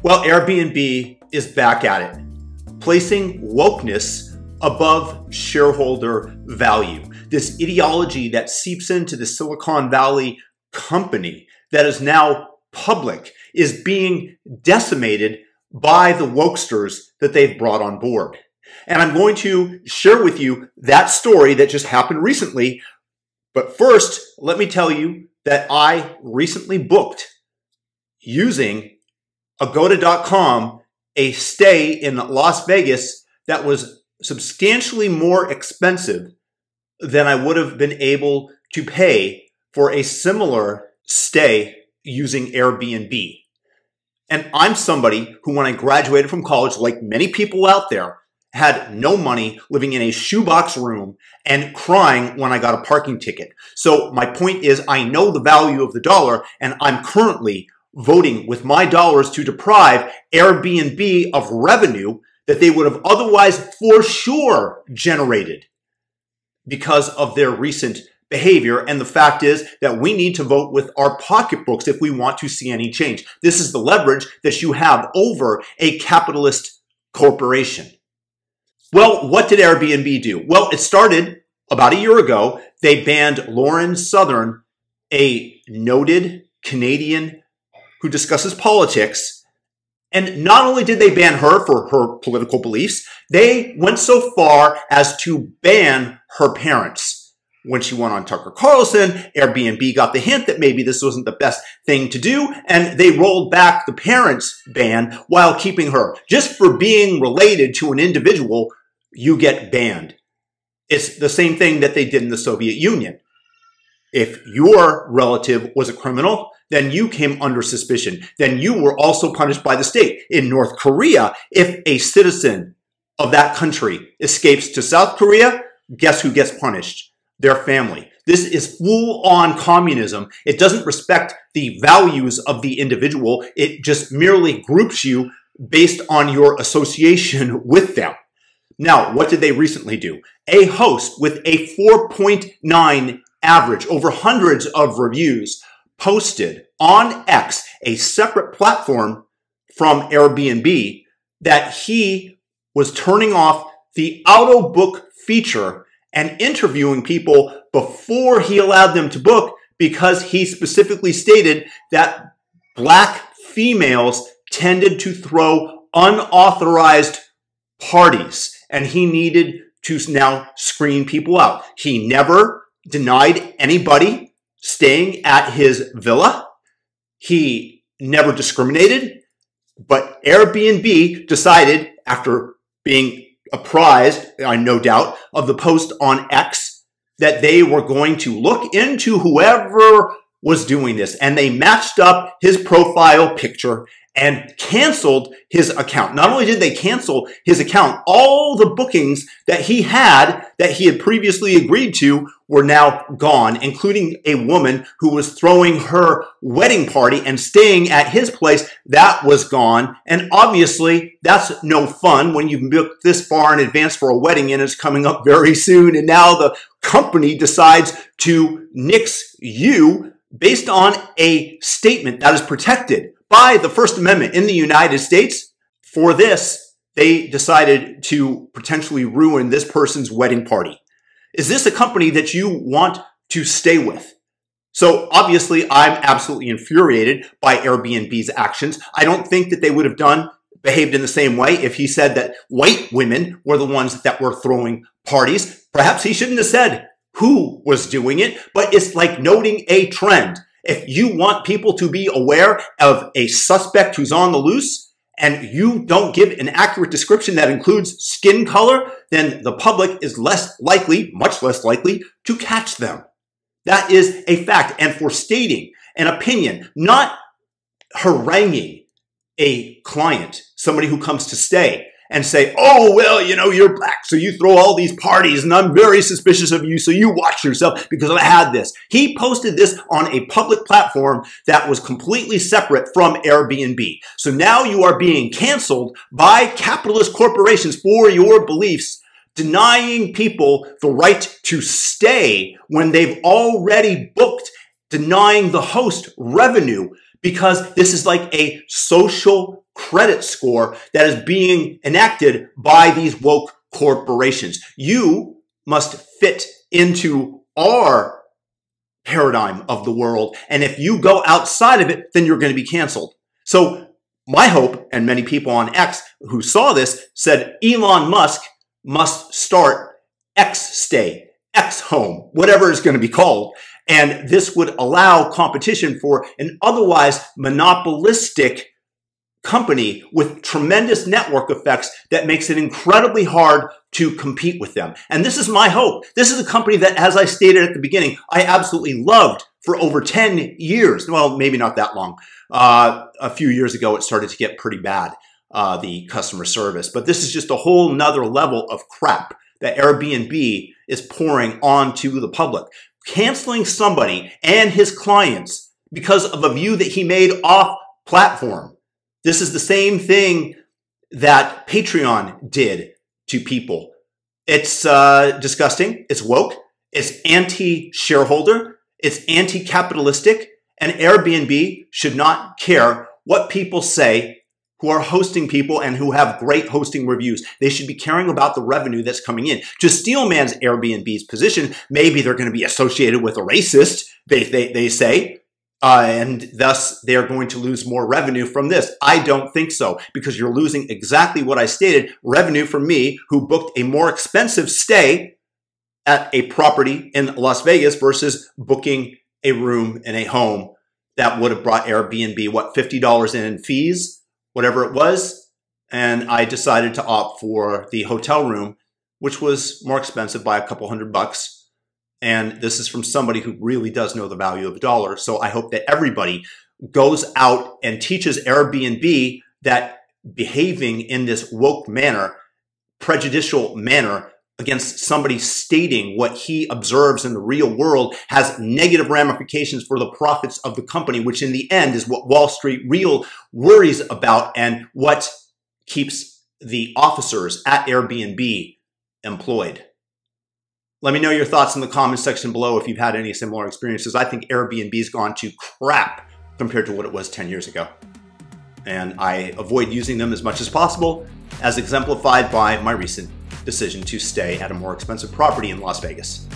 Well, Airbnb is back at it, placing wokeness above shareholder value. This ideology that seeps into the Silicon Valley company that is now public is being decimated by the wokesters that they've brought on board. And I'm going to share with you that story that just happened recently. But first, let me tell you that I recently booked, using Agoda.com, a stay in Las Vegas that was substantially more expensive than I would have been able to pay for a similar stay using Airbnb. And I'm somebody who, when I graduated from college, like many people out there, had no money, living in a shoebox room and crying when I got a parking ticket. So my point is, I know the value of the dollar, and I'm currently voting with my dollars to deprive Airbnb of revenue that they would have otherwise for sure generated because of their recent behavior. And the fact is that we need to vote with our pocketbooks if we want to see any change. This is the leverage that you have over a capitalist corporation. Well, what did Airbnb do? Well, it started about a year ago. They banned Lauren Southern, a noted Canadian who discusses politics. And not only did they ban her for her political beliefs, they went so far as to ban her parents. When she went on Tucker Carlson, Airbnb got the hint that maybe this wasn't the best thing to do, and they rolled back the parents' ban while keeping her. Just for being related to an individual, you get banned. It's the same thing that they did in the Soviet Union. If your relative was a criminal, then you came under suspicion. Then you were also punished by the state. In North Korea, if a citizen of that country escapes to South Korea, guess who gets punished? Their family. This is full-on communism. It doesn't respect the values of the individual. It just merely groups you based on your association with them. Now, what did they recently do? A host with a 4.9 average, over hundreds of reviews, posted on X, a separate platform from Airbnb, that he was turning off the auto book feature and interviewing people before he allowed them to book, because he specifically stated that black females tended to throw unauthorized parties, and he needed to now screen people out. He never denied anybody staying at his villa. He never discriminated, but Airbnb decided, after being apprised, no doubt, of the post on X, that they were going to look into whoever was doing this. And they matched up his profile picture and canceled his account. Not only did they cancel his account, all the bookings that he had previously agreed to were now gone, including a woman who was throwing her wedding party and staying at his place. That was gone. And obviously, that's no fun when you've booked this far in advance for a wedding and it's coming up very soon. And now the company decides to nix you based on a statement that is protected by the First Amendment in the United States. For this, they decided to potentially ruin this person's wedding party. Is this a company that you want to stay with? So obviously, I'm absolutely infuriated by Airbnb's actions. I don't think that they would have behaved in the same way if he said that white women were the ones that were throwing parties. Perhaps he shouldn't have said who was doing it, but it's like noting a trend. If you want people to be aware of a suspect who's on the loose, and you don't give an accurate description that includes skin color, then the public is less likely, much less likely, to catch them. That is a fact. And for stating an opinion, not haranguing a client, somebody who comes to stay, and say, oh, well, you know, you're black, so you throw all these parties, and I'm very suspicious of you, so you watch yourself because I had this. He posted this on a public platform that was completely separate from Airbnb. So now you are being canceled by capitalist corporations for your beliefs, denying people the right to stay when they've already booked, denying the host revenue, because this is like a social credit score that is being enacted by these woke corporations. You must fit into our paradigm of the world. And if you go outside of it, then you're going to be canceled. So my hope, and many people on X who saw this said Elon Musk must start X Stay, X Home, whatever it's going to be called. And this would allow competition for an otherwise monopolistic company with tremendous network effects that makes it incredibly hard to compete with them. And this is my hope. This is a company that, as I stated at the beginning, I absolutely loved for over 10 years. Well, maybe not that long. A few years ago, it started to get pretty bad, the customer service. But this is just a whole nother level of crap that Airbnb is pouring onto the public. Canceling somebody and his clients because of a view that he made off platform. This is the same thing that Patreon did to people. It's disgusting. It's woke. It's anti-shareholder. It's anti-capitalistic. And Airbnb should not care what people say who are hosting people and who have great hosting reviews. They should be caring about the revenue that's coming in. To Steelman's Airbnb's position, maybe they're going to be associated with a racist, they say, and thus they're going to lose more revenue from this. I don't think so, because you're losing exactly what I stated, revenue from me, who booked a more expensive stay at a property in Las Vegas versus booking a room in a home that would have brought Airbnb, what, $50 in fees? Whatever it was, and I decided to opt for the hotel room, which was more expensive by a couple $100. And this is from somebody who really does know the value of a dollar. So I hope that everybody goes out and teaches Airbnb that behaving in this woke manner, prejudicial manner against somebody stating what he observes in the real world has negative ramifications for the profits of the company, which in the end is what Wall Street real worries about and what keeps the officers at Airbnb employed. Let me know your thoughts in the comments section below if you've had any similar experiences. I think Airbnb's gone to crap compared to what it was 10 years ago. And I avoid using them as much as possible, as exemplified by my recent decision to stay at a more expensive property in Las Vegas.